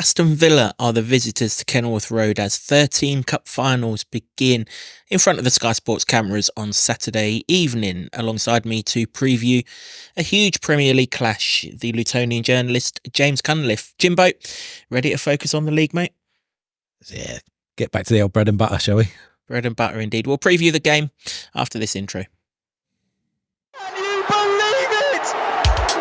Aston Villa are the visitors to Kenilworth Road as 13 cup finals begin in front of the Sky Sports cameras on Saturday evening. Alongside me to preview a huge Premier League clash, the Lutonian journalist James Cunliffe. Jimbo, ready to focus on the league, mate? Yeah, get back to the old bread and butter, shall we? Bread and butter indeed. We'll preview the game after this intro. Can you believe it?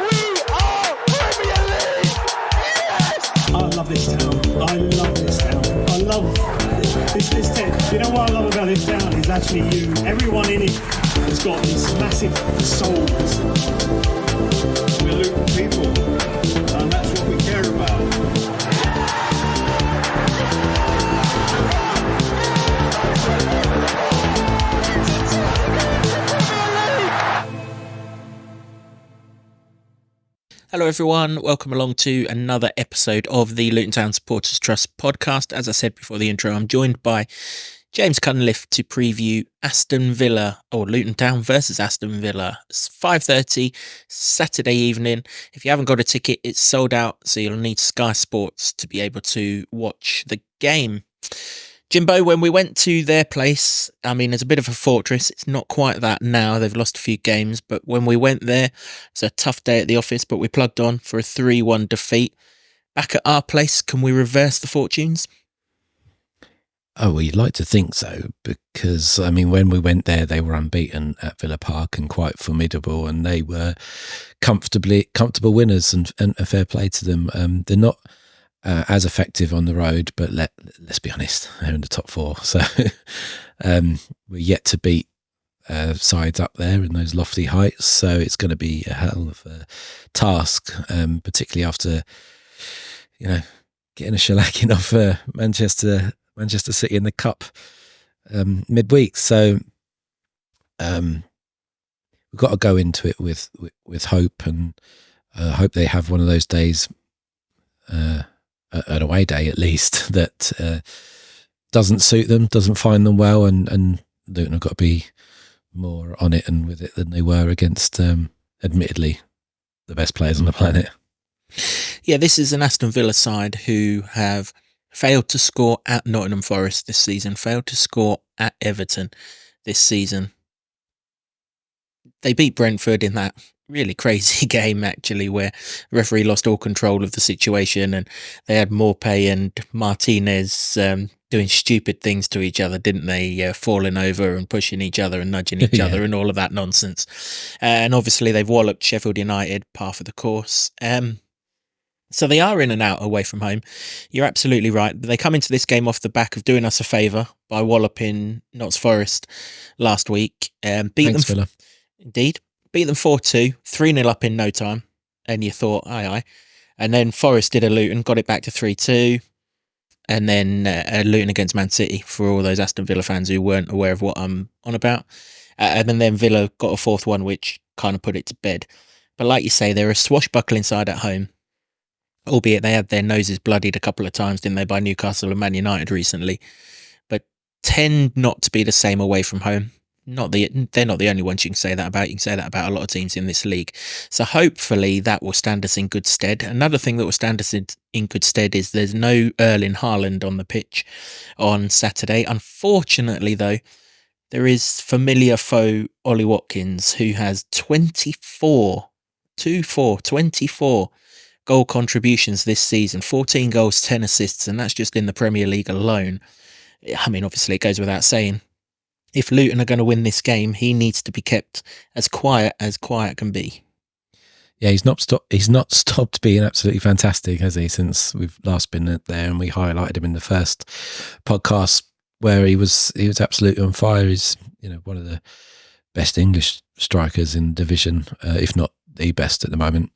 We are Premier League! Yes! I love this town. I love this town. I love this town. You know what I love about this town is actually you. Everyone in it has got these massive souls. We're Luton people, and that's what we care about. Hello everyone, welcome along to another episode of the Luton Town Supporters Trust podcast. As I said before the intro, I'm joined by James Cunliffe to preview Aston Villa, or Luton Town versus Aston Villa. It's 5:30 Saturday evening. If you haven't got a ticket, it's sold out, so you'll need Sky Sports to be able to watch the game. Jimbo, when we went to their place, I mean, it's a bit of a fortress. It's not quite that now. They've lost a few games, but when we went there, it's a tough day at the office, but we plugged on for a 3-1 defeat. Back at our place, can we reverse the fortunes? Oh, well, you'd like to think so, because, I mean, when we went there, they were unbeaten at Villa Park and quite formidable, and they were comfortable winners, and a fair play to them. They're not as effective on the road, but let's be honest, they're in the top four. So we're yet to beat sides up there in those lofty heights. So it's going to be a hell of a task, particularly after, getting a shellacking off Manchester City in the Cup midweek. So we've got to go into it with hope, and hope they have one of those days, an away day at least, that doesn't suit them, doesn't find them well, and Luton have got to be more on it and with it than they were against, admittedly, the best players on the planet. Yeah, this is an Aston Villa side who have failed to score at Nottingham Forest this season, failed to score at Everton this season. They beat Brentford in that really crazy game, actually, where the referee lost all control of the situation, and they had Morpay and Martinez doing stupid things to each other, didn't they? Falling over and pushing each other and nudging each other and all of that nonsense. And obviously they've walloped Sheffield United, par for the course. So they are in and out away from home. You're absolutely right. They come into this game off the back of doing us a favour by walloping Notts Forest last week. Thanks, Villa. Indeed. Beat them 4-2, 3-0 up in no time. And you thought, aye. And then Forest did a Luton, got it back to 3-2. And then Luton against Man City, for all those Aston Villa fans who weren't aware of what I'm on about. And then Villa got a 4th one, which kind of put it to bed. But like you say, they're a swashbuckling side at home. Albeit they had their noses bloodied a couple of times, didn't they, by Newcastle and Man United recently. But tend not to be the same away from home. They're not the only ones you can say that about. You can say that about a lot of teams in this league. So hopefully that will stand us in good stead. Another thing that will stand us in good stead is there's no Erling Haaland on the pitch on Saturday. Unfortunately, though, there is familiar foe Ollie Watkins, who has 24 goal contributions this season, 14 goals, 10 assists, and that's just in the Premier League alone. I mean, obviously it goes without saying, if Luton are going to win this game, he needs to be kept as quiet can be. Yeah, he's not stopped being absolutely fantastic, has he, since we've last been there, and we highlighted him in the first podcast where he was absolutely on fire. He's one of the best English strikers in the division, if not the best at the moment,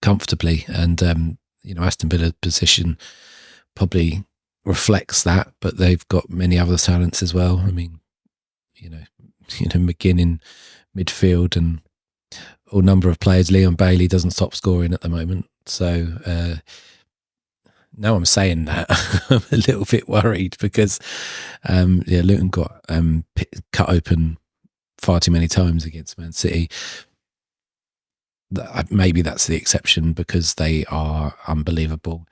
comfortably. And Aston Villa's position probably reflects that, but they've got many other talents as well. I mean, McGinn in midfield and all number of players. Leon Bailey doesn't stop scoring at the moment. So now I'm saying that, I'm a little bit worried because Luton got cut open far too many times against Man City. Maybe that's the exception because they are unbelievable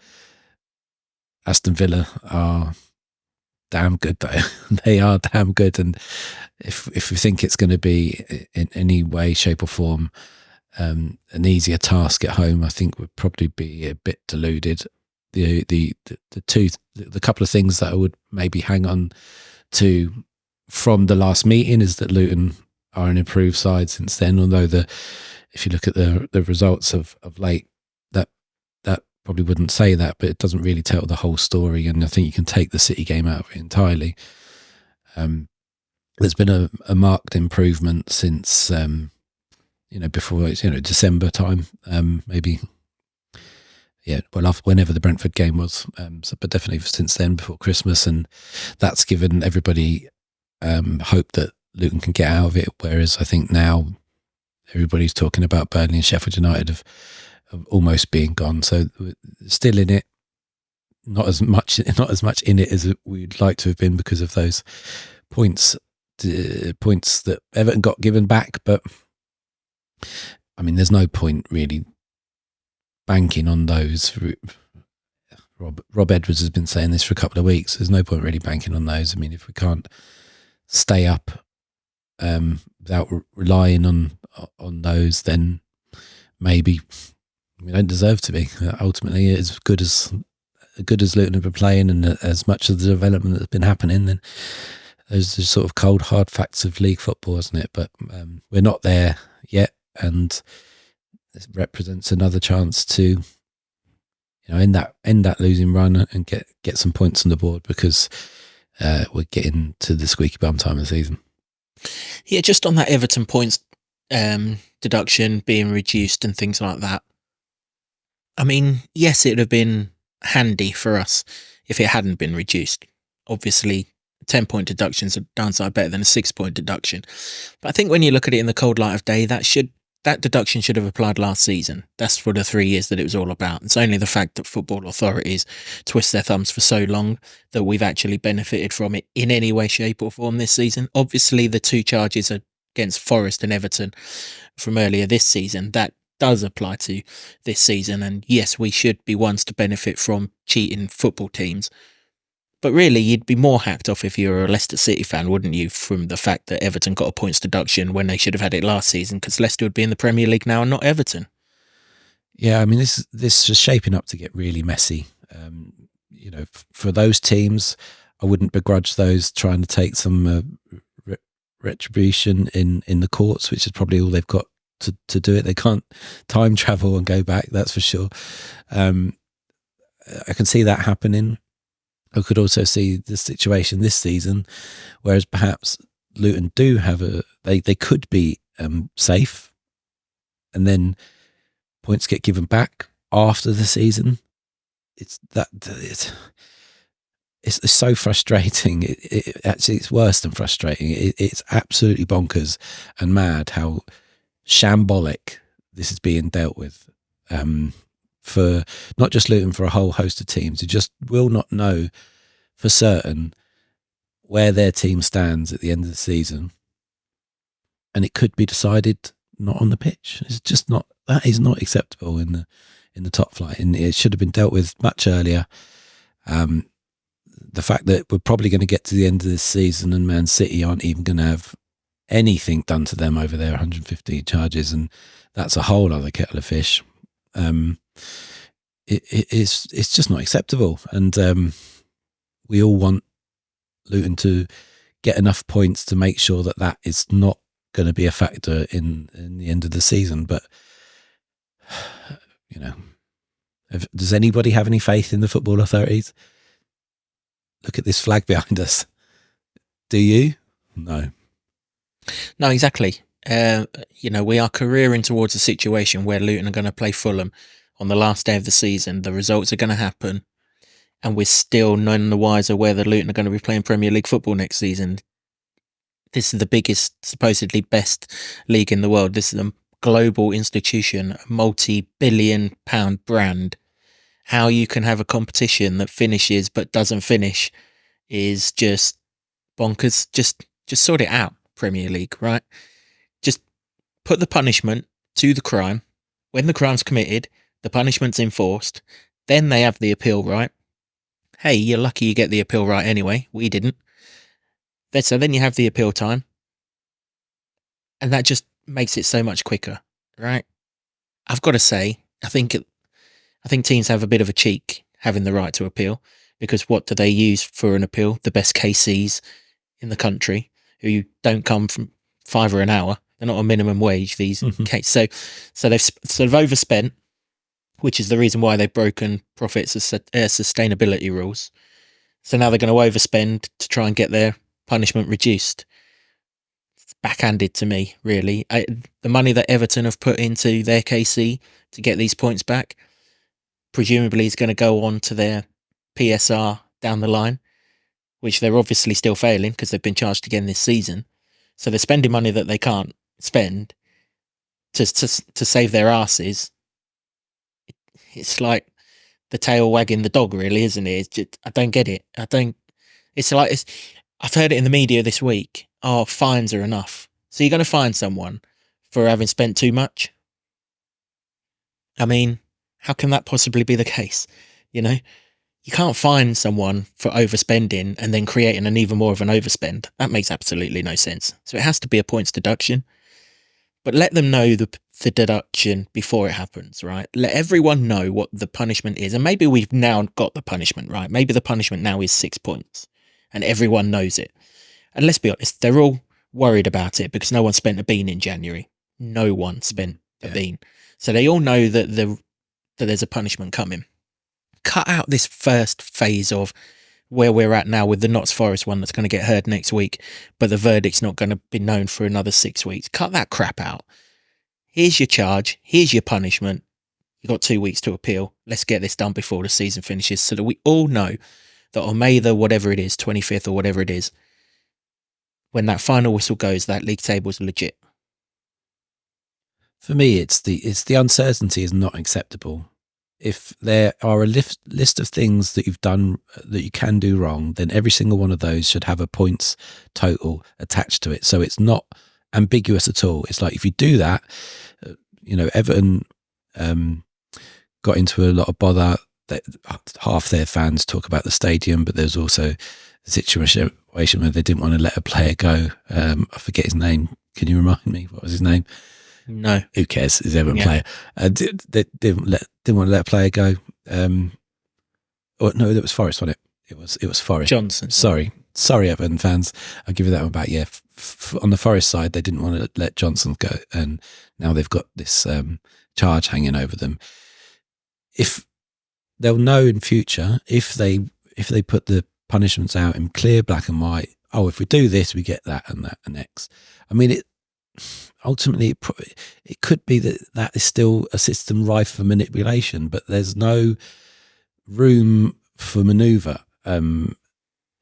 Aston Villa are damn good, though. They are damn good, and if we think it's going to be in any way, shape, or form an easier task at home, I think we'd probably be a bit deluded. The couple of things that I would maybe hang on to from the last meeting is that Luton are an improved side since then. Although if you look at the results of late, that probably wouldn't say that, but it doesn't really tell the whole story. And I think you can take the City game out of it entirely. There's been a marked improvement since before December time, maybe. Yeah, well, whenever the Brentford game was, but definitely since then, before Christmas, and that's given everybody hope that Luton can get out of it. Whereas I think now everybody's talking about Burnley and Sheffield United of almost being gone. So still in it, not as much in it as we'd like to have been because of those points that Everton got given back. But I mean, there's no point really banking on those. Rob Edwards has been saying this for a couple of weeks. There's no point really banking on those. I mean, if we can't stay up without relying on those, then maybe we don't deserve to be. Ultimately, as good as Luton have been playing, and as much of the development that's been happening, then those are sort of cold hard facts of league football, isn't it? But we're not there yet, and it represents another chance to end that losing run and get some points on the board, because we're getting to the squeaky bum time of the season. Yeah, just on that Everton points deduction being reduced and things like that. I mean, yes, it would have been handy for us if it hadn't been reduced. Obviously, 10-point deduction's a downside better than a 6-point deduction. But I think when you look at it in the cold light of day, that deduction should have applied last season. That's for the 3 years that it was all about. It's only the fact that football authorities twist their thumbs for so long that we've actually benefited from it in any way, shape or form this season. Obviously, the 2 charges against Forest and Everton from earlier this season, that does apply to this season. And yes, we should be ones to benefit from cheating football teams. But really, you'd be more hacked off if you were a Leicester City fan, wouldn't you, from the fact that Everton got a points deduction when they should have had it last season, because Leicester would be in the Premier League now and not Everton. Yeah, I mean, this is shaping up to get really messy. For those teams, I wouldn't begrudge those trying to take some retribution in the courts, which is probably all they've got to do it. They can't time travel and go back, that's for sure. I can see that happening. I could also see the situation this season, whereas perhaps Luton do have they could be safe, and then points get given back after the season. It's so frustrating. It actually, it's worse than frustrating. It's absolutely bonkers and mad how shambolic this is being dealt with. For not just Luton, for a whole host of teams who just will not know for certain where their team stands at the end of the season, and it could be decided not on the pitch. It's just not. That is not acceptable in the top flight, and it should have been dealt with much earlier. The fact that we're probably going to get to the end of this season and Man City aren't even going to have anything done to them over their 150 charges, and that's a whole other kettle of fish. It's just not acceptable, and we all want Luton to get enough points to make sure that is not going to be a factor in the end of the season. But does anybody have any faith in the football authorities? Look at this flag behind us. Do you? No, exactly. We are careering towards a situation where Luton are going to play Fulham on the last day of the season. The results are going to happen, and we're still none the wiser whether Luton are going to be playing Premier League football next season. This is the biggest, supposedly best league in the world. This is a global institution, a multi-billion-pound brand. How you can have a competition that finishes but doesn't finish is just bonkers. Just sort it out, Premier League, right? Just put the punishment to the crime. When the crime's committed, the punishment's enforced. Then they have the appeal, right? hey, you're lucky you get the appeal right anyway. We didn't. So then you have the appeal time. And that just makes it so much quicker, right? I've got to say, I think teams have a bit of a cheek having the right to appeal, because what do they use for an appeal? The best KCs in the country, who don't come from £5 an hour. They're not a minimum wage, these KCs. So they've sort of overspent, which is the reason why they've broken profits and sustainability rules. So now they're going to overspend to try and get their punishment reduced. It's backhanded to me, really. The money that Everton have put into their KC to get these points back, presumably is going to go on to their PSR down the line, which they're obviously still failing because they've been charged again this season. So they're spending money that they can't spend to save their asses. It's like the tail wagging the dog, really, isn't it? It's just, I don't get it. I've heard it in the media this week. Oh, fines are enough. So you're going to fine someone for having spent too much? I mean, how can that possibly be the case? You know, you can't fine someone for overspending and then creating an even more of an overspend. That makes absolutely no sense. So it has to be a points deduction. But let them know the deduction before it happens, right? Let everyone know what the punishment is. And maybe we've now got the punishment, right? Maybe the punishment now is 6 points and everyone knows it. And let's be honest, they're all worried about it because no one spent a bean in January. No one spent a bean. So they all know that there's a punishment coming. Cut out this first phase of where we're at now with the Notts Forest one that's going to get heard next week, but the verdict's not going to be known for another 6 weeks. Cut that crap out. Here's your charge. Here's your punishment. You've got 2 weeks to appeal. Let's get this done before the season finishes so that we all know that on May the whatever it is, 25th or whatever it is, when that final whistle goes, that league table's legit. For me, it's the uncertainty is not acceptable. If there are a list of things that you've done that you can do wrong, then every single one of those should have a points total attached to it. So it's not ambiguous at all. It's like if you do that, Everton got into a lot of bother. That half their fans talk about the stadium, but there's also a situation where they didn't want to let a player go. I forget his name. Can you remind me? What was his name? No. Who cares? He's Everton player. They didn't want to let a player go. Or no, that was Forest, wasn't it? It was Forest. Johnson. Sorry, Everton fans. I'll give you that one back. Yeah, on the Forest side, they didn't want to let Johnson go, and now they've got this charge hanging over them. If they'll know in future, if they put the punishments out in clear black and white. Oh, if we do this, we get that and that and X. I mean, ultimately, it could be that is still a system rife for manipulation, but there's no room for manoeuvre.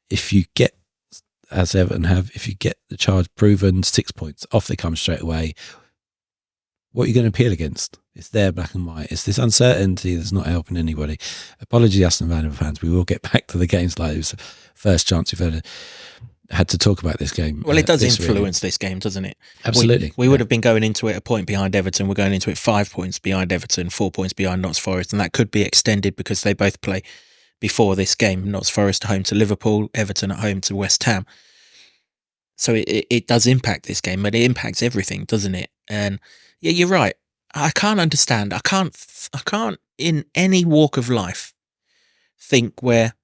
If you get, as Everton have, if you get the charge proven, 6 points, off they come straight away. What are you going to appeal against? It's there, black and white. It's this uncertainty that's not helping anybody. Apologies, Aston Villa fans. We will get back to the games like it was the first chance we've had to talk about this game. Well, it does influence this game, doesn't it? Absolutely. We would have been going into it a point behind Everton. We're going into it 5 points behind Everton, 4 points behind Notts Forest, and that could be extended because they both play before this game. Notts Forest at home to Liverpool, Everton at home to West Ham. So it does impact this game, but it impacts everything, doesn't it? And yeah, you're right. I can't understand. I can't in any walk of life think where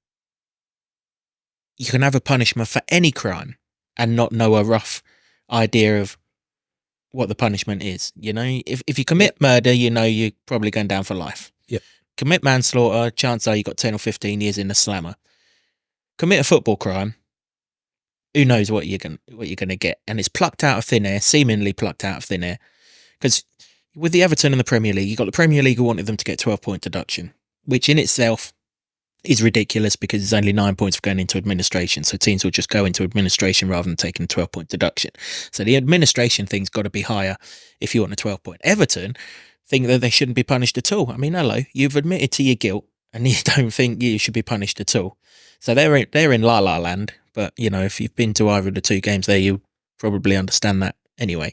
you can have a punishment for any crime and not know a rough idea of what the punishment is. You know, if you commit murder, you know you're probably going down for life. Yep. Commit manslaughter, chances are you got 10 or 15 years in the slammer. Commit a football crime, who knows what you're gonna get, and it's plucked out of thin air, seemingly plucked out of thin air. Because with the Everton and the Premier League, you got the Premier League who wanted them to get 12-point deduction, which in itself is ridiculous because there's only 9 points for going into administration. So teams will just go into administration rather than taking a 12-point deduction. So the administration thing's got to be higher if you want a 12-point. Everton think that they shouldn't be punished at all. I mean, hello, you've admitted to your guilt and you don't think you should be punished at all. So they're in la la land. But, you know, if you've been to either of the two games there, you probably understand that anyway.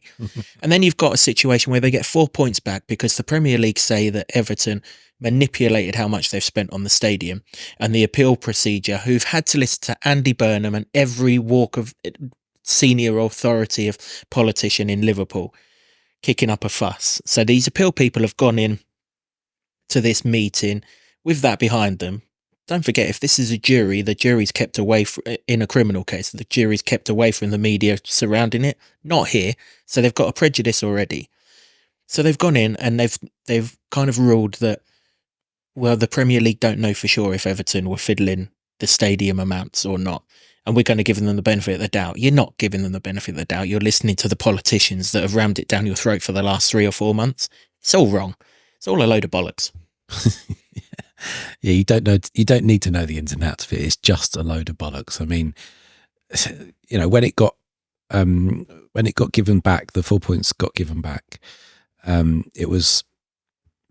And then you've got a situation where they get 4 points back because the Premier League say that Everton manipulated how much they've spent on the stadium, and the appeal procedure, who've had to listen to Andy Burnham and every walk of senior authority of politician in Liverpool kicking up a fuss. So these appeal people have gone in to this meeting with that behind them. Don't forget, if this is a jury, the jury's kept away in a criminal case. The jury's kept away from the media surrounding it. Not here. So they've got a prejudice already. So they've gone in and they've kind of ruled that, well, the Premier League don't know for sure if Everton were fiddling the stadium amounts or not. And we're going to give them the benefit of the doubt. You're not giving them the benefit of the doubt. You're listening to the politicians that have rammed it down your throat for the last 3 or 4 months. It's all wrong. It's all a load of bollocks. Yeah, you don't know. You don't need to know the ins and outs of it. It's just a load of bollocks. I mean, you know, when it got given back, the 4 points got given back. It was,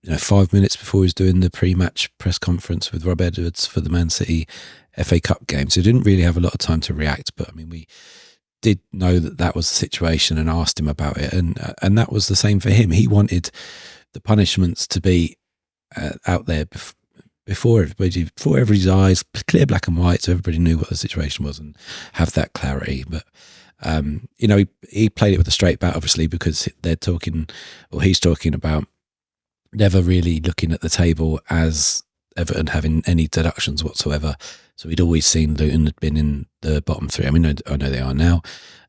5 minutes before he was doing the pre-match press conference with Rob Edwards for the Man City FA Cup game. So he didn't really have a lot of time to react. But I mean, we did know that was the situation and asked him about it, and that was the same for him. He wanted the punishments to be out there before everybody, before everybody's eyes, clear black and white, so everybody knew what the situation was and have that clarity. But he played it with a straight bat, obviously, because he's talking about never really looking at the table as Everton having any deductions whatsoever. So he'd always seen Luton had been in the bottom 3. I mean, I know they are now,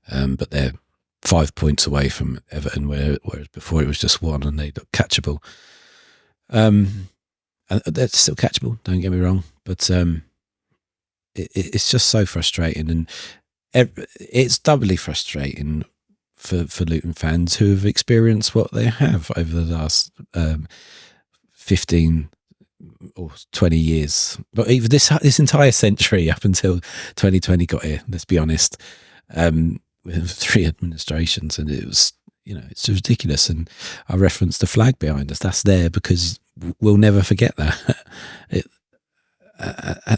but they're 5 points away from Everton, whereas before it was just 1 and they looked catchable. And they're still catchable, don't get me wrong, but it's just so frustrating, and it's doubly frustrating for Luton fans who have experienced what they have over the last 15 or 20 years, but even this entire century up until 2020 got here, let's be honest, with 3 administrations, and it was, it's ridiculous. And I referenced the flag behind us. That's there because we'll never forget that.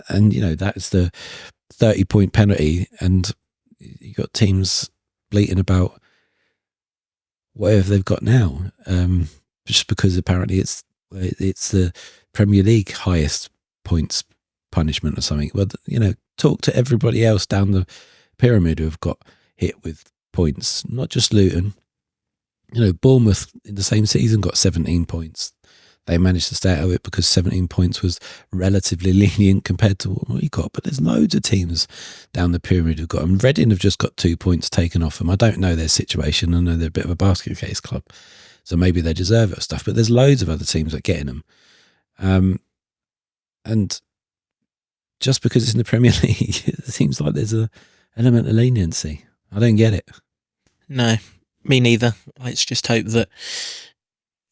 And that's the 30-point penalty, and you got teams bleating about whatever they've got now, just because apparently it's the Premier League highest points punishment or something. Well, talk to everybody else down the pyramid who have got hit with points, not just Luton. Bournemouth in the same season got 17 points. They managed to stay out of it because 17 points was relatively lenient compared to what we got. But there's loads of teams down the pyramid who've got them. Reading have just got 2 points taken off them. I don't know their situation. I know they're a bit of a basket case club, so maybe they deserve it or stuff. But there's loads of other teams that are getting them. And just because it's in the Premier League, it seems like there's an element of leniency. I don't get it. No, me neither. Let's just hope that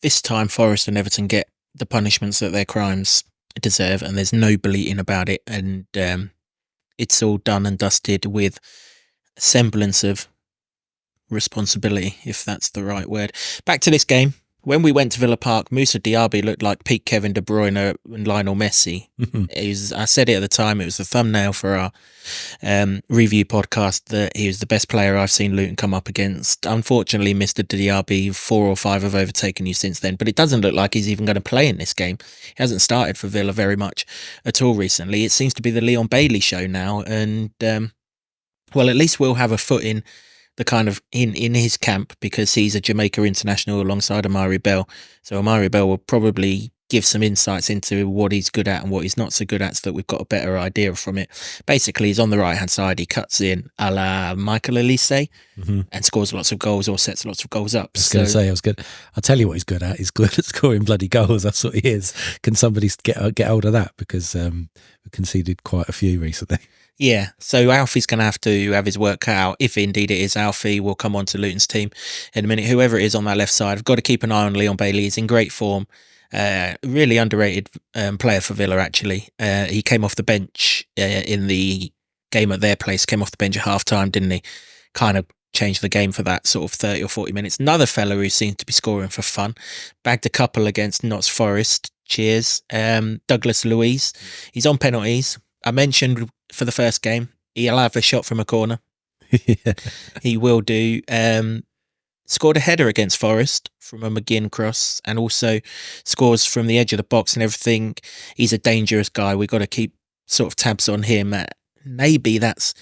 this time Forest and Everton get the punishments that their crimes deserve, and there's no bleating about it, and it's all done and dusted with a semblance of responsibility, if that's the right word. Back to this game. When we went to Villa Park, Moussa Diaby looked like peak Kevin De Bruyne and Lionel Messi. I said it at the time, it was the thumbnail for our review podcast, that he was the best player I've seen Luton come up against. Unfortunately, Mr. Diaby, 4 or 5 have overtaken you since then, but it doesn't look like he's even going to play in this game. He hasn't started for Villa very much at all recently. It seems to be the Leon Bailey show now, and well, at least we'll have a foot in the kind of in his camp, because he's a Jamaica international alongside Amari Bell. So Amari Bell will probably give some insights into what he's good at and what he's not so good at, so that we've got a better idea from it. Basically, he's on the right-hand side. He cuts in a la Michael Elise and scores lots of goals, or sets lots of goals up. I was going to say, I'll tell you what he's good at. He's good at scoring bloody goals. That's what he is. Can somebody get hold of that? Because we conceded quite a few recently. Yeah, so Alfie's going to have his work cut out. If indeed it is Alfie, we'll come on to Luton's team in a minute. Whoever it is on that left side, I've got to keep an eye on Leon Bailey. He's in great form. Really underrated player for Villa, actually. He came off the bench in the game at their place, came off the bench at half-time, didn't he? Kind of changed the game for that sort of 30 or 40 minutes. Another fella who seems to be scoring for fun. Bagged a couple against Notts Forest. Cheers. Douglas Luiz. He's on penalties. I mentioned for the first game, he'll have a shot from a corner. Yeah. He will do. scored a header against Forest from a McGinn cross, and also scores from the edge of the box and everything. He's a dangerous guy. We've got to keep sort of tabs on him. Maybe that's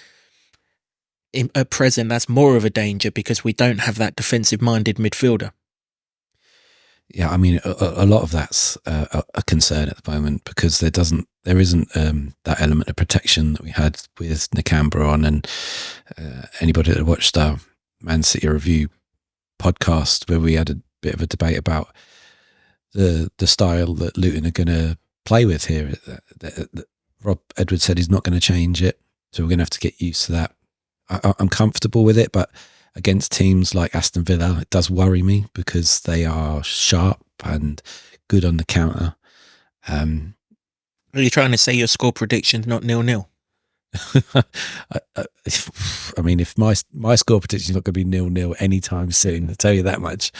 at present that's more of a danger because we don't have that defensive-minded midfielder. Yeah, I mean, a lot of that's a concern at the moment because there isn't that element of protection that we had with Nakambra on, and anybody that watched our Man City review podcast where we had a bit of a debate about the style that Luton are going to play with here. Rob Edwards said he's not going to change it, so we're going to have to get used to that. I'm comfortable with it, but against teams like Aston Villa, it does worry me because they are sharp and good on the counter. Are you trying to say your score prediction's not 0-0? I mean, if my score prediction is not going to be 0-0 anytime soon, I'll tell you that much.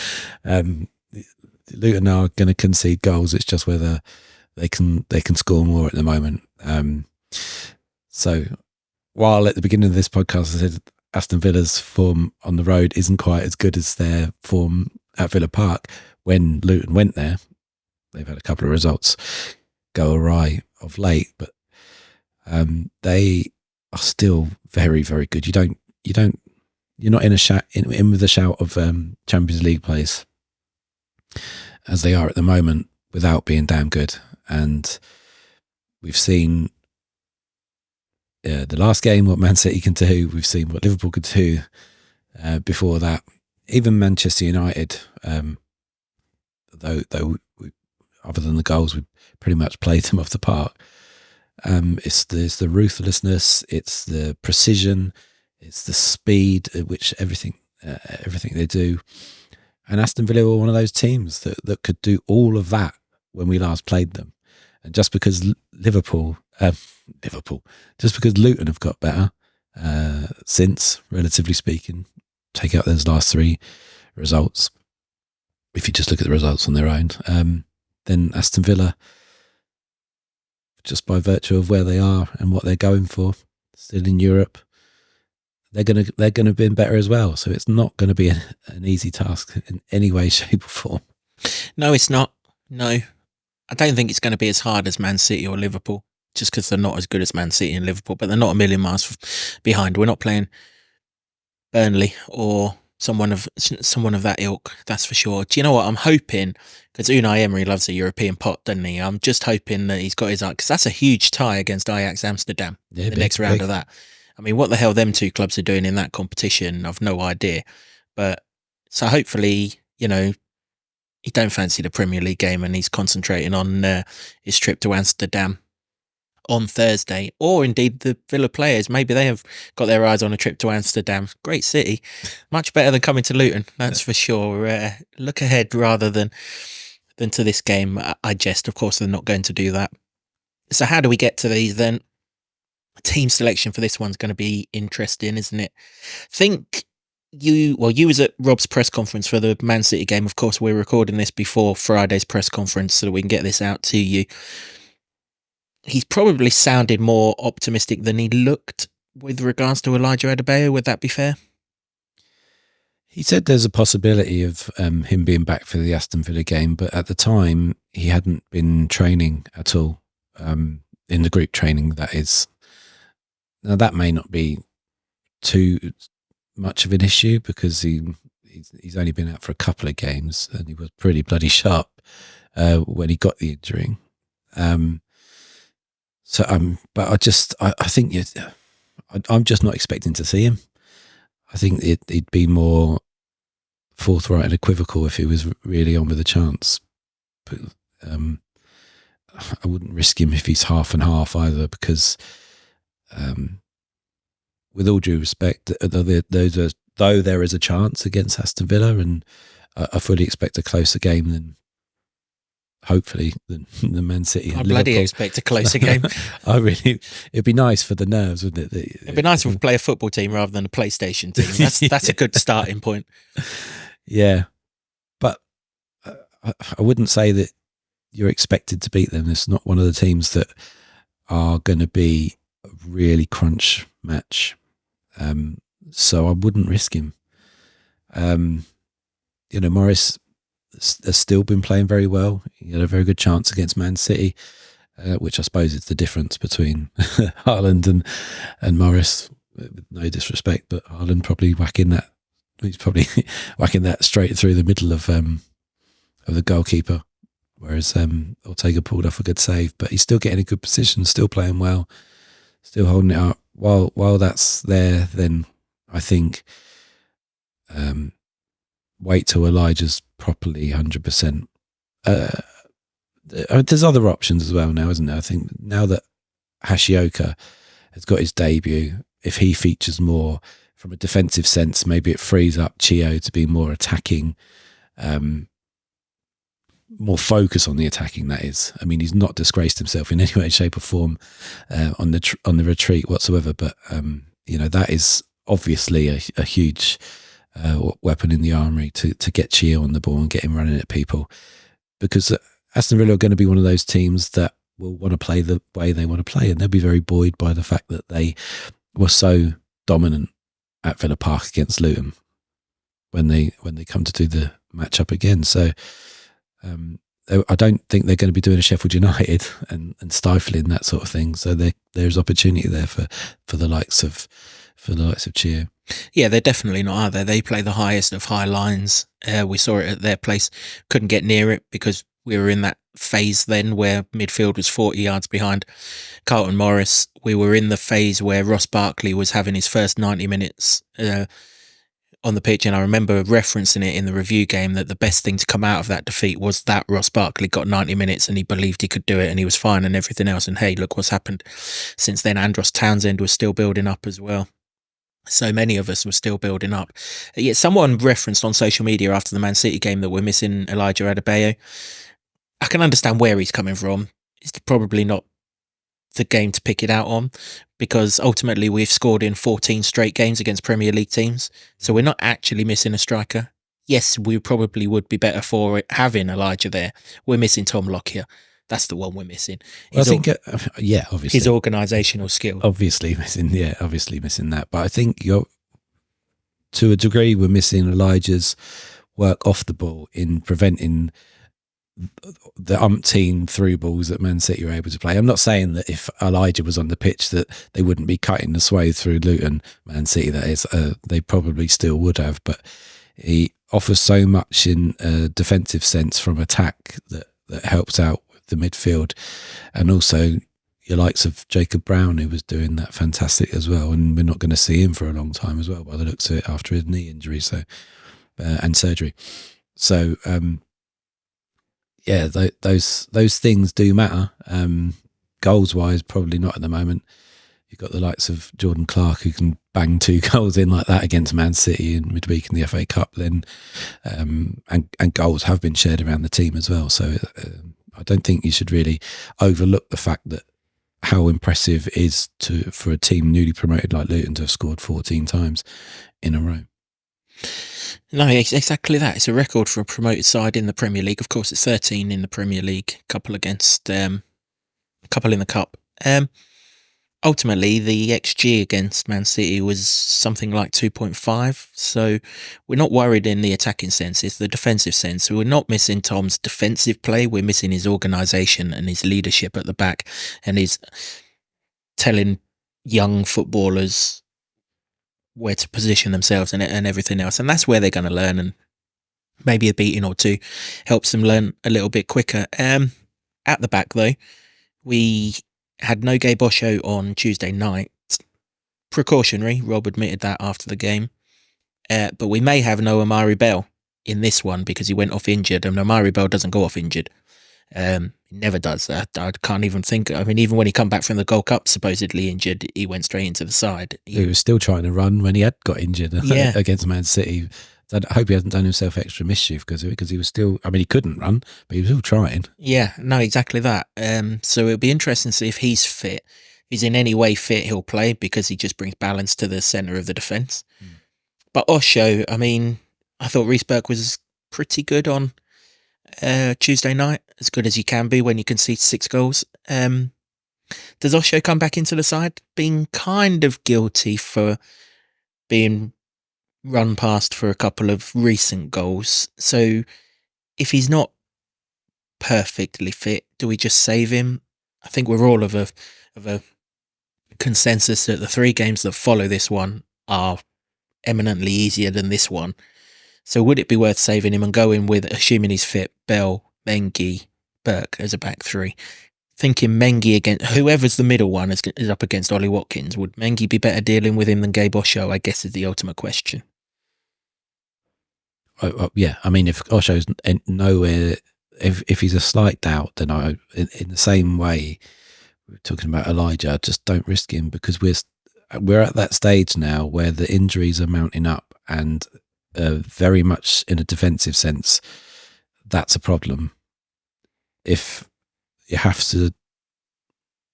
Luton are going to concede goals. It's just whether they can score more at the moment. So while at the beginning of this podcast I said Aston Villa's form on the road isn't quite as good as their form at Villa Park, when Luton went there, they've had a couple of results go awry of late, but they are still very, very good. You're not in with a shout of Champions League place as they are at the moment without being damn good. And we've seen the last game what Man City can do. We've seen what Liverpool could do before that. Even Manchester United, though we, other than the goals, we pretty much played them off the park. It's the ruthlessness, it's the precision, it's the speed at which everything they do. And Aston Villa were one of those teams that could do all of that when we last played them. And just because just because Luton have got better since, relatively speaking, take out those last three results, if you just look at the results on their own, then Aston Villa, just by virtue of where they are and what they're going for, still in Europe, they're gonna be better as well. So it's not going to be an easy task in any way, shape, or form. No, it's not. No, I don't think it's going to be as hard as Man City or Liverpool, just because they're not as good as Man City and Liverpool, but they're not a million miles behind. We're not playing Burnley or someone of that ilk, that's for sure. Do you know what I'm hoping? Because Unai Emery loves a European pot, doesn't he? I'm just hoping that he's got his eye, because that's a huge tie against Ajax Amsterdam, the next round of that. I mean, what the hell them two clubs are doing in that competition, I've no idea. But so hopefully, he don't fancy the Premier League game and he's concentrating on his trip to Amsterdam on Thursday, or indeed the Villa players. Maybe they have got their eyes on a trip to Amsterdam. Great city, much better than coming to Luton, that's for sure. Look ahead rather than to this game. I jest, of course they're not going to do that. So how do we get to these then? Team selection for this one's going to be interesting, isn't it? Think you was at Rob's press conference for the Man City game. Of course, we're recording this before Friday's press conference so that we can get this out to you. He's probably sounded more optimistic than he looked with regards to Elijah Adebayo. Would that be fair? He said there's a possibility of him being back for the Aston Villa game, but at the time he hadn't been training at all, in the group training, that is. Now that may not be too much of an issue because he's only been out for a couple of games and he was pretty bloody sharp when he got the injury. But I think I'm just not expecting to see him. I think he'd be more forthright and equivocal if he was really on with a chance. But I wouldn't risk him if he's half and half either, because with all due respect, though there is a chance against Aston Villa, and I fully expect a closer game than hopefully than Man City. I bloody expect a closer game. It'd be nice for the nerves, wouldn't it? It'd be nice if we play a football team rather than a PlayStation team. That's a good starting point. Yeah, but I wouldn't say that you're expected to beat them. It's not one of the teams that are going to be a really crunch match. So I wouldn't risk him. Morris has still been playing very well. He had a very good chance against Man City, which I suppose is the difference between Haaland and Morris. With no disrespect, but Haaland probably whacking that. He's probably whacking that straight through the middle of the goalkeeper, whereas Ortega pulled off a good save. But he's still getting a good position, still playing well, still holding it up. While that's there, then I think wait till Elijah's properly 100%. There's other options as well now, isn't there? I think now that Hashioka has got his debut, if he features more from a defensive sense, maybe it frees up Chio to be more attacking, more focus on the attacking. That is, I mean, he's not disgraced himself in any way, shape, or form on the retreat whatsoever. But that is obviously a huge weapon in the armoury to get Chio on the ball and get him running at people, because Aston Villa are going to be one of those teams that will want to play the way they want to play, and they'll be very buoyed by the fact that they were so dominant at Villa Park against Luton when they come to do the match-up again. So I don't think they're going to be doing a Sheffield United and stifling that sort of thing. So there's opportunity there for the likes of Chio. Yeah, they're definitely not, are they? They play the highest of high lines. We saw it at their place. Couldn't get near it because we were in that phase then where midfield was 40 yards behind Carlton Morris. We were in the phase where Ross Barkley was having his first 90 minutes on the pitch, and I remember referencing it in the review game that the best thing to come out of that defeat was that Ross Barkley got 90 minutes and he believed he could do it and he was fine and everything else. And hey, look what's happened since then. Andros Townsend was still building up as well. So many of us were still building up. Yet someone referenced on social media after the Man City game that we're missing Elijah Adebayo. I can understand where he's coming from. It's probably not the game to pick it out on, because ultimately we've scored in 14 straight games against Premier League teams. So we're not actually missing a striker. Yes, we probably would be better for having Elijah there. We're missing Tom Lockyer. That's the one we're missing. Well, I think, obviously. His organisational skill. Obviously missing that. But I think to a degree, we're missing Elijah's work off the ball in preventing the umpteen through balls that Man City were able to play. I'm not saying that if Elijah was on the pitch that they wouldn't be cutting the swathe through Luton, Man City, that is, they probably still would have, but he offers so much in a defensive sense from attack that helps out with the midfield, and also your likes of Jacob Brown, who was doing that fantastic as well, and we're not going to see him for a long time as well by the looks of it after his knee injury and surgery. So those things do matter. Goals wise, probably not at the moment. You've got the likes of Jordan Clark, who can bang 2 goals in like that against Man City in midweek in the FA Cup. Then, and goals have been shared around the team as well. So I don't think you should really overlook the fact that how impressive it is for a team newly promoted like Luton to have scored 14 times in a row. No, exactly that. It's a record for a promoted side in the Premier League. Of course, it's 13 in the Premier League, a couple against, a couple in the Cup. Ultimately, the XG against Man City was something like 2.5. So we're not worried in the attacking sense. It's the defensive sense. So we're not missing Tom's defensive play. We're missing his organisation and his leadership at the back, and his telling young footballers where to position themselves and everything else. And that's where they're going to learn, and maybe a beating or two helps them learn a little bit quicker. At the back, though, we had no Gabe Osho on Tuesday night. Precautionary, Rob admitted that after the game. But we may have no Amari Bell in this one because he went off injured, and Amari Bell doesn't go off injured. He never does. I can't even think. I mean, even when he come back from the Gold Cup, supposedly injured, he went straight into the side. He was still trying to run when he had got injured against Man City. I hope he hasn't done himself extra mischief because he was still. I mean, he couldn't run, but he was still trying. Yeah, no, exactly that. So it'll be interesting to see if he's fit. If he's in any way fit, he'll play because he just brings balance to the centre of the defence. But Osho, I mean, I thought Reece Burke was pretty good on Tuesday night, as good as you can be when you concede 6 goals. Does Osho come back into the side being kind of guilty for being run past for a couple of recent goals. So if he's not perfectly fit, do we just save him? I think we're all of a consensus that the 3 games that follow this one are eminently easier than this one. So would it be worth saving him and going with, assuming he's fit, Bell, Mengi, Burke as a back 3? Thinking Mengi against whoever's the middle one is up against Ollie Watkins. Would Mengi be better dealing with him than Gabe Osho? I guess is the ultimate question. Yeah, I mean, if Osho's nowhere, if he's a slight doubt, then in the same way we're talking about Elijah, just don't risk him, because we're at that stage now where the injuries are mounting up, and very much in a defensive sense, that's a problem. If you have to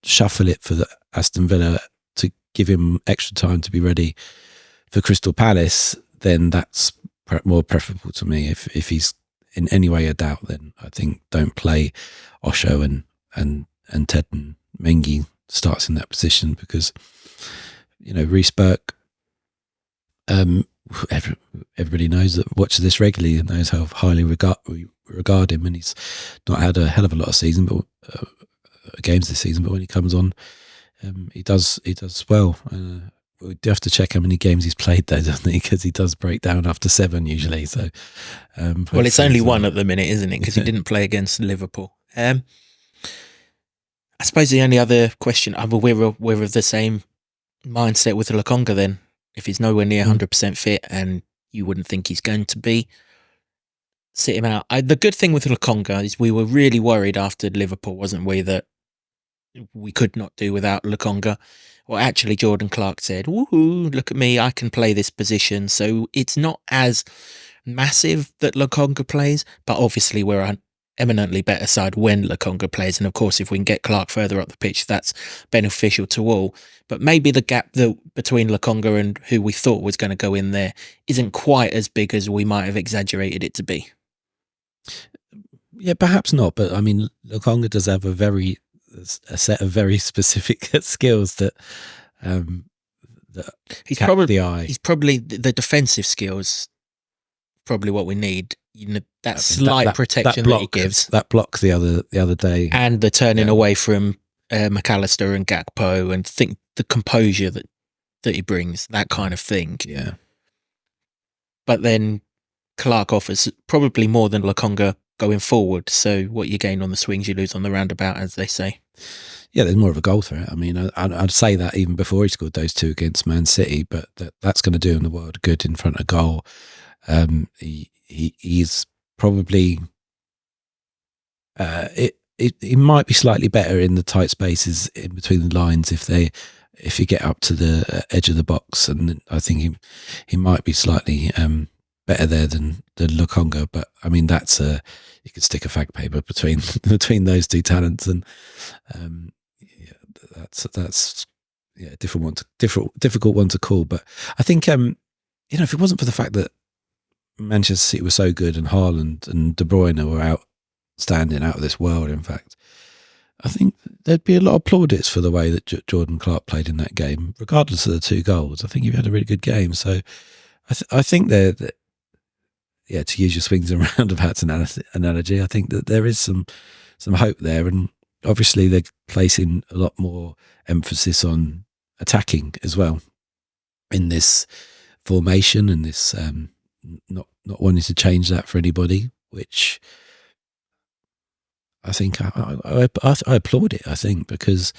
shuffle it for the Aston Villa to give him extra time to be ready for Crystal Palace, then that's more preferable to me. If he's in any way a doubt, then I think don't play Osho and Ted, and Mengi starts in that position, because Reece Burke, everybody knows that, watches this regularly and knows how highly regard him, and he's not had a hell of a lot of games this season, but when he comes on, he does well. We do have to check how many games he's played though, doesn't he? Because he does break down after 7 usually. So, well, it's only 1 at the minute, isn't it? Because he didn't play against Liverpool. I suppose the only other question, we're of the same mindset with Lokonga then. If he's nowhere near 100% fit, and you wouldn't think he's going to be, sit him out. The good thing with Lokonga is we were really worried after Liverpool, wasn't we, that we could not do without Lokonga. Well, actually, Jordan Clark said, woohoo, look at me, I can play this position. So it's not as massive that Lokonga plays, but obviously we're an eminently better side when Lokonga plays. And of course, if we can get Clark further up the pitch, that's beneficial to all. But maybe the gap between Lokonga and who we thought was going to go in there isn't quite as big as we might have exaggerated it to be. Yeah, perhaps not. But I mean, Lokonga does have a set of very specific skills that he's catch probably the eye. He's probably the defensive skills, probably what we need. That slight protection that he gives. That block the other day, and the turning away from McAllister and Gakpo, and think the composure that he brings, that kind of thing. Yeah. But then Clark offers probably more than Lokonga going forward. So what you gain on the swings, you lose on the roundabout, as they say. Yeah, there's more of a goal threat. I mean, I'd say that even before he scored those 2 against Man City, but that's going to do him the world of good in front of goal. He's probably it might be slightly better in the tight spaces in between the lines if you get up to the edge of the box, and I think he might be slightly better there than Lokonga. But I mean, you could stick a fag paper between those 2 talents, and that's a difficult one to call. But I think if it wasn't for the fact that Manchester City were so good, and Haaland and De Bruyne were outstanding, out of this world, in fact, I think there'd be a lot of plaudits for the way that Jordan Clark played in that game, regardless of the 2 goals. I think he had a really good game. So I think to use your swings and roundabouts analogy, I think that there is some hope there, and obviously they're placing a lot more emphasis on attacking as well in this formation, and this not wanting to change that for anybody, which I think I applaud it. I think, because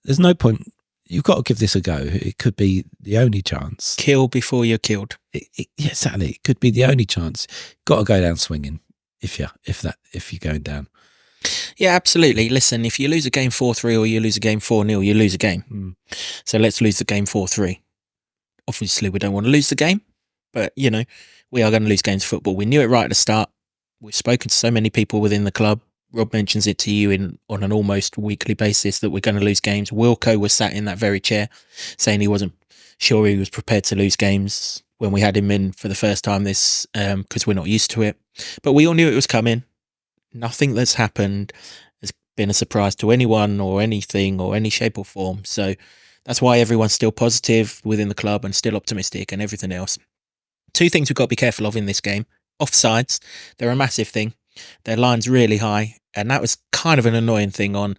there's no point. You've got to give this a go. It could be the only chance. Kill before you're killed. Yeah, exactly. It could be the only chance. Got to go down swinging if you're going down. Yeah, absolutely. Listen, if you lose a game 4-3 or you lose a game 4-0, you lose a game. So let's lose the game 4-3. Obviously, we don't want to lose the game, but we are going to lose games of football. We knew it right at the start. We've spoken to so many people within the club. Rob mentions it to you on an almost weekly basis that we're going to lose games. Wilco was sat in that very chair saying he wasn't sure he was prepared to lose games when we had him in for the first time this, because we're not used to it. But we all knew it was coming. Nothing that's happened has been a surprise to anyone or anything or any shape or form. So That's why everyone's still positive within the club and still optimistic and everything else. Two things we've got to be careful of in this game. Offsides, they're a massive thing. Their line's really high, and that was kind of an annoying thing on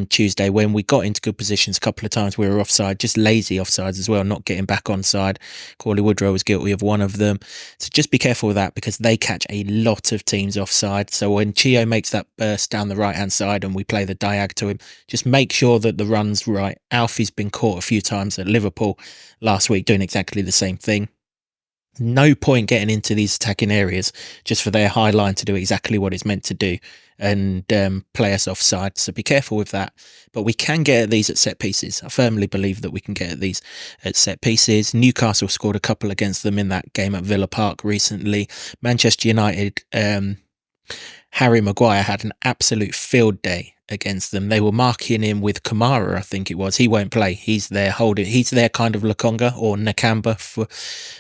Tuesday when we got into good positions a couple of times. We were offside, just lazy offsides as well, not getting back onside. Corley Woodrow was guilty of one of them. So just be careful with that, because they catch a lot of teams offside. So when Chio makes that burst down the right-hand side and we play the diag to him, just make sure that the run's right. Alfie's been caught a few times at Liverpool last week doing exactly the same thing. No point getting into these attacking areas just for their high line to do exactly what it's meant to do and play us offside. So be careful with that. But we can get at these at set pieces. I firmly believe that we can get at these at set pieces. Newcastle scored a couple against them in that game at Villa Park recently. Manchester United, Harry Maguire had an absolute field day against them. They were marking him with Kamara, I think it was. He won't play. He's their kind of Lukonga or Nakamba, for,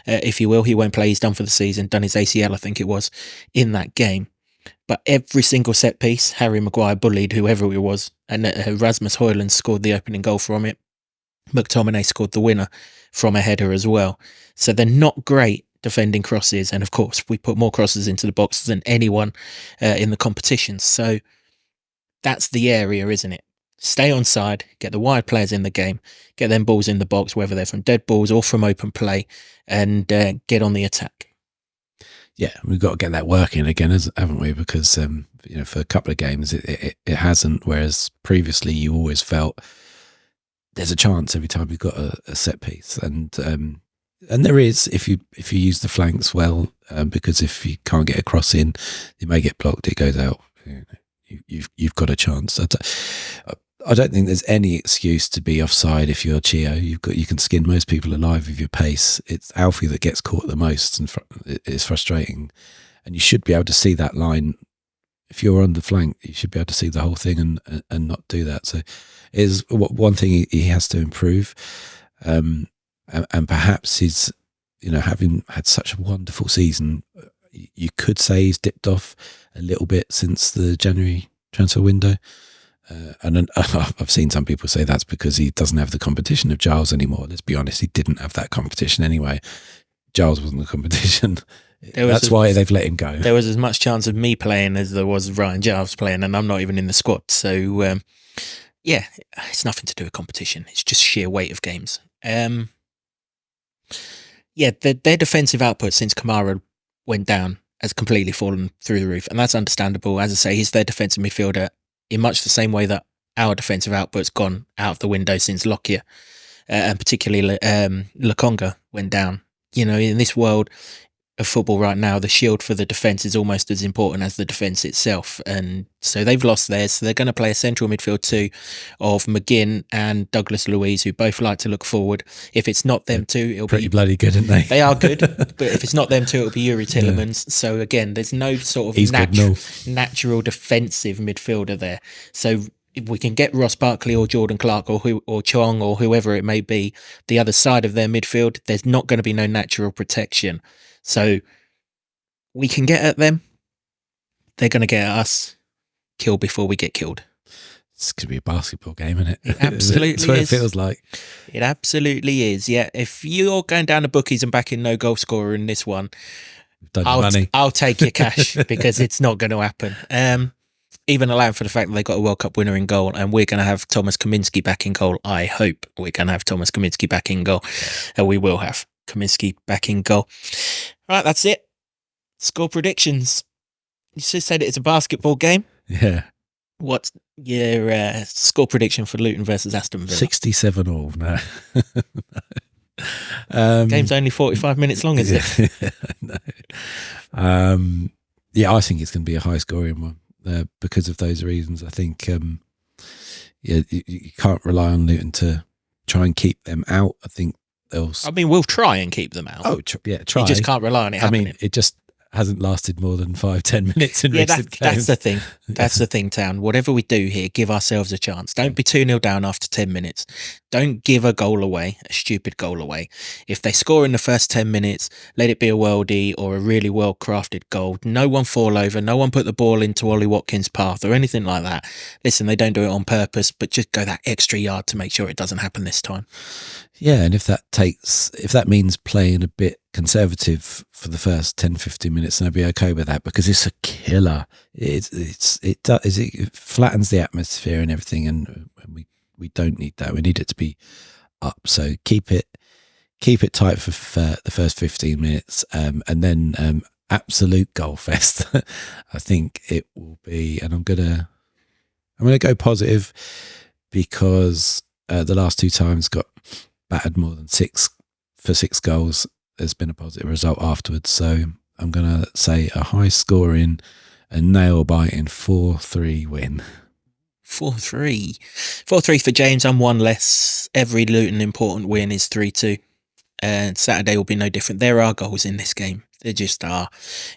if you will. He won't play. He's done for the season, done his ACL, I think it was, in that game. But every single set piece, Harry Maguire bullied whoever it was, and Rasmus Højlund scored the opening goal from it. McTominay scored the winner from a header as well. So they're not great defending crosses, and of course we put more crosses into the box than anyone in the competition. So that's the area, isn't it? Stay on side, get the wide players in the game, get them balls in the box, whether they're from dead balls or from open play, and get on the attack. Yeah, we've got to get that working again, haven't we? Because for a couple of games it hasn't. Whereas previously you always felt there's a chance every time you've got a set piece, and there is if you use the flanks well, because if you can't get a cross in, you may get blocked. It goes out. You've got a chance. I don't think there's any excuse to be offside if you're Chio. You can skin most people alive with your pace. It's Alfie that gets caught the most, and it's frustrating. And you should be able to see that line. If you're on the flank, you should be able to see the whole thing and not do that. So, is one thing he has to improve, and perhaps he's having had such a wonderful season. You could say he's dipped off a little bit since the January transfer window. And I've seen some people say that's because he doesn't have the competition of Giles anymore. Let's be honest, he didn't have that competition anyway. Giles wasn't the competition. That's why they've let him go. There was as much chance of me playing as there was Ryan Giles playing, and I'm not even in the squad. So, it's nothing to do with competition. It's just sheer weight of games. Their defensive output since Kamara went down has completely fallen through the roof, and that's understandable. As I say, he's their defensive midfielder in much the same way that our defensive output's gone out of the window since Lockyer, and particularly Lukonga went down. In this world of football right now, the shield for the defence is almost as important as the defence itself, and so they've lost theirs. So they're going to play a central midfield two of McGinn and Douglas Luiz, who both like to look forward. If it's not them two, it'll pretty be bloody good, aren't they? They are good, but if it's not them two, it'll be Yuri Tillemans. Yeah. So again, there's no sort of natural defensive midfielder there. So if we can get Ross Barkley or Jordan Clark or Chong or whoever it may be, the other side of their midfield, there's not going to be no natural protection. So we can get at them. They're going to get at us. Kill before we get killed. It's going to be a basketball game, isn't it? It absolutely That's what is. It feels like. It absolutely is. Yeah. If you're going down to bookies and backing no goal scorer in this one, I'll take your cash because it's not going to happen. Even allowing for the fact that they got a World Cup winner in goal, and we're going to have Thomas Kaminski back in goal. I hope we're going to have Thomas Kaminski back in goal. And we will have Kaminski back in goal. Right, that's it. Score predictions. You just said it's a basketball game. Yeah. What's your score prediction for Luton versus Aston Villa? 67 all. No. Game's only 45 minutes long, is it? No. I think it's going to be a high scoring one because of those reasons. I think you can't rely on Luton to try and keep them out. I think we'll try and keep them out. Oh, try. You just can't rely on it happening. It just hasn't lasted more than 5-10 minutes in recent games. That's the thing. That's the thing, Town. Whatever we do here, give ourselves a chance. Don't be 2-0 down after 10 minutes. Don't give a goal away, a stupid goal away. If they score in the first 10 minutes, let it be a worldie or a really well-crafted goal. No one fall over, no one put the ball into Ollie Watkins' path or anything like that. Listen, they don't do it on purpose, but just go that extra yard to make sure it doesn't happen this time. Yeah, and if that means playing a bit conservative for the first 10, 15 minutes, then I'd be okay with that, because it's a killer. It flattens the atmosphere and everything, and we don't need that. We need it to be up. So keep it tight for the first 15 minutes, and then absolute goal fest. I think it will be, and I'm gonna go positive, because the last 2 times got battered more than 6 goals. There's been a positive result afterwards. So I'm going to say a high scoring, a nail biting 4-3 win. 4-3. 4-3 for James. I'm one less. Every Luton important win is 3-2. And Saturday will be no different. There are goals in this game. There just are.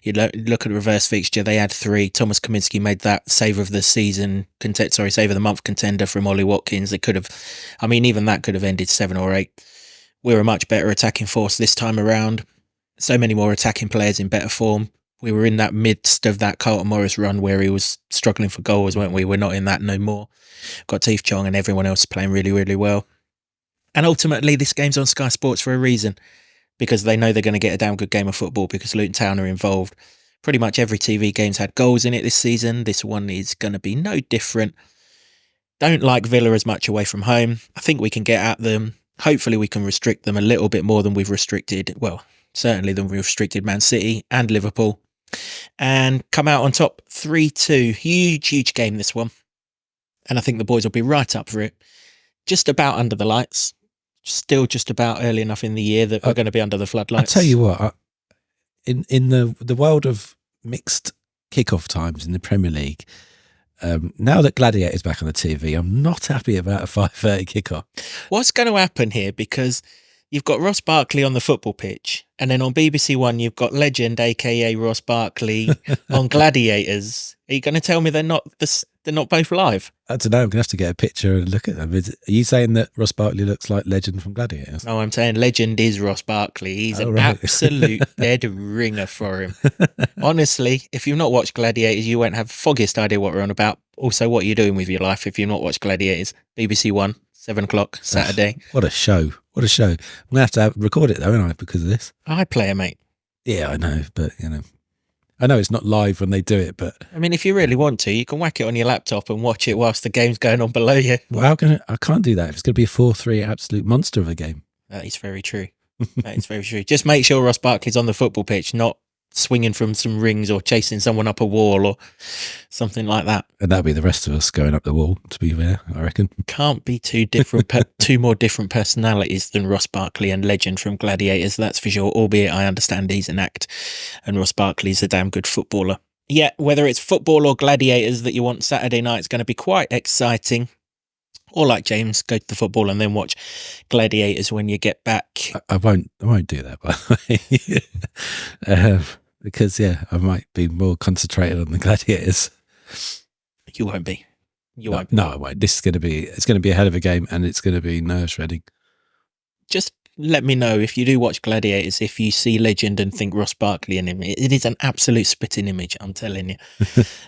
You look at the reverse fixture. They had 3. Thomas Kaminski made that save of the season, save of the month contender from Ollie Watkins. It could have, even that could have ended 7 or 8. We're a much better attacking force this time around. So many more attacking players in better form. We were in that midst of that Carlton Morris run where he was struggling for goals, weren't we? We're not in that no more. Got Teef Chong and everyone else playing really, really well. And ultimately, this game's on Sky Sports for a reason, because they know they're going to get a damn good game of football, because Luton Town are involved. Pretty much every TV game's had goals in it this season. This one is going to be no different. Don't like Villa as much away from home. I think we can get at them. Hopefully we can restrict them a little bit more than we've restricted, certainly than we've restricted Man City and Liverpool, and come out on top 3-2. Huge game, this one. And I think the boys will be right up for it. Just about under the lights. Still just about early enough in the year that we're going to be under the floodlights. I'll tell you what, in the world of mixed kickoff times in the Premier League, now that Gladiators back on the TV, I'm not happy about a 5:30 kickoff. What's going to happen here? Because you've got Ross Barkley on the football pitch, and then on BBC One you've got legend, aka Ross Barkley, on Gladiators. Are you going to tell me they're not both live? I don't know. I'm going to have to get a picture and look at them. Are you saying that Ross Barkley looks like Legend from Gladiators? No, I'm saying legend is Ross Barkley. He's an absolute dead ringer for him. Honestly, if you've not watched Gladiators, you won't have foggiest idea what we're on about. Also, what are you doing with your life if you've not watched Gladiators? BBC One, 7 o'clock, Saturday. What a show. What a show. I'm going to have to record it though, aren't I, because of this? I play it, mate. Yeah, I know, but I know it's not live when they do it, but if you really want to, you can whack it on your laptop and watch it whilst the game's going on below you. Well, I can't do that. It's going to be a 4-3 absolute monster of a game. That is very true. That is very true. Just make sure Ross Barkley's on the football pitch, not swinging from some rings or chasing someone up a wall or something like that. And that'll be the rest of us going up the wall, to be fair, I reckon. Can't be two more different personalities than Ross Barkley and Legend from Gladiators, that's for sure, albeit I understand he's an act and Ross Barkley's a damn good footballer. Yeah, whether it's football or Gladiators that you want Saturday night, it's going to be quite exciting. Or like James, go to the football and then watch Gladiators when you get back. I won't do that, by the way. Because, I might be more concentrated on the Gladiators. You won't be. No, I won't. It's going to be a hell of a game, and it's going to be nerve-shredding. Just let me know if you do watch Gladiators, if you see Legend and think Ross Barkley in him. It is an absolute spitting image, I'm telling you.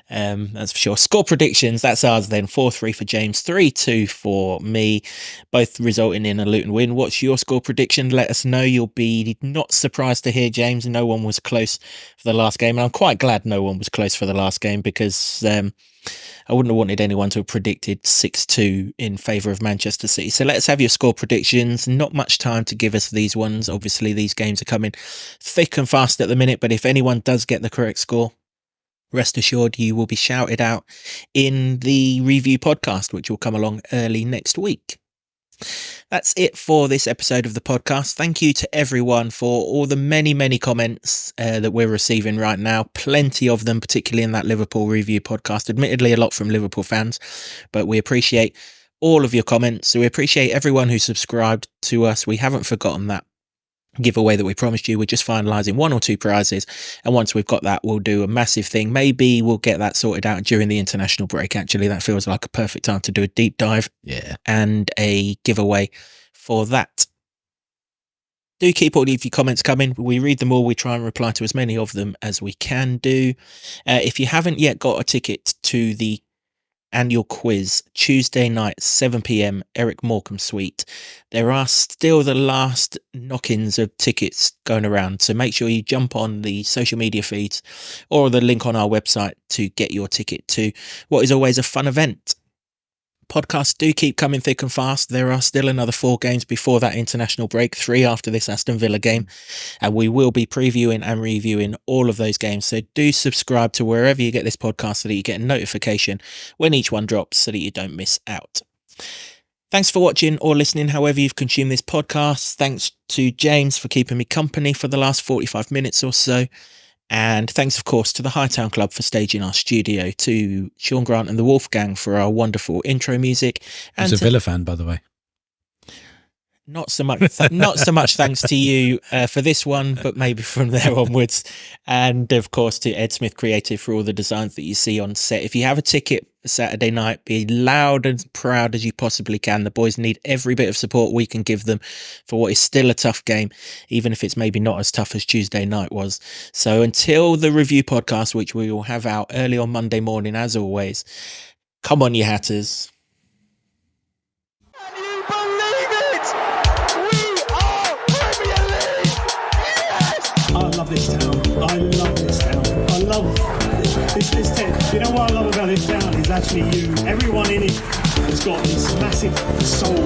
That's for sure. Score predictions, that's ours then. 4-3 for James, 3-2 for me, both resulting in a Luton win. What's your score prediction? Let us know. You'll be not surprised to hear, James, no one was close for the last game. And I'm quite glad no one was close for the last game, because I wouldn't have wanted anyone to have predicted 6-2 in favour of Manchester City. So let's have your score predictions. Not much time to give us these ones. Obviously, these games are coming thick and fast at the minute, but if anyone does get the correct score, rest assured you will be shouted out in the review podcast, which will come along early next week. That's it for this episode of the podcast. Thank you to everyone for all the many comments that we're receiving right now. Plenty of them, particularly in that Liverpool review podcast. Admittedly, a lot from Liverpool fans, but we appreciate all of your comments. So we appreciate everyone who subscribed to us. We haven't forgotten that. giveaway that we promised you. We're just finalising 1 or 2 prizes, and once we've got that, we'll do a massive thing. Maybe we'll get that sorted out during the international break. Actually, that feels like a perfect time to do a deep dive and a giveaway for that. Do keep all of your comments coming. We read them all. We try and reply to as many of them as we can do. If you haven't yet got a ticket to the annual quiz, Tuesday night, 7 p.m, Eric Morecambe Suite, there are still the last knock-ins of tickets going around, so make sure you jump on the social media feeds or the link on our website to get your ticket to what is always a fun event. Podcasts do keep coming thick and fast. There are still another 4 games before that international break, 3 after this Aston Villa game, and we will be previewing and reviewing all of those games. So do subscribe to wherever you get this podcast so that you get a notification when each one drops so that you don't miss out. Thanks for watching or listening, however you've consumed this podcast. Thanks to James for keeping me company for the last 45 minutes or so. And thanks, of course, to the Hightown Club for staging our studio, to Sean Grant and the Wolfgang for our wonderful intro music. And He's a Villa fan, by the way. Not so much thanks to you for this one, but maybe from there onwards. And, of course, to Ed Smith Creative for all the designs that you see on set. If you have a ticket for Saturday night, be loud and proud as you possibly can. The boys need every bit of support we can give them for what is still a tough game, even if it's maybe not as tough as Tuesday night was. So until the review podcast, which we will have out early on Monday morning, as always, come on, you Hatters. Can you believe it? We are Premier League! Yes! I love this town. I love this town. I love this town. You know what I love about this town is actually you. Everyone in it has got this massive soul.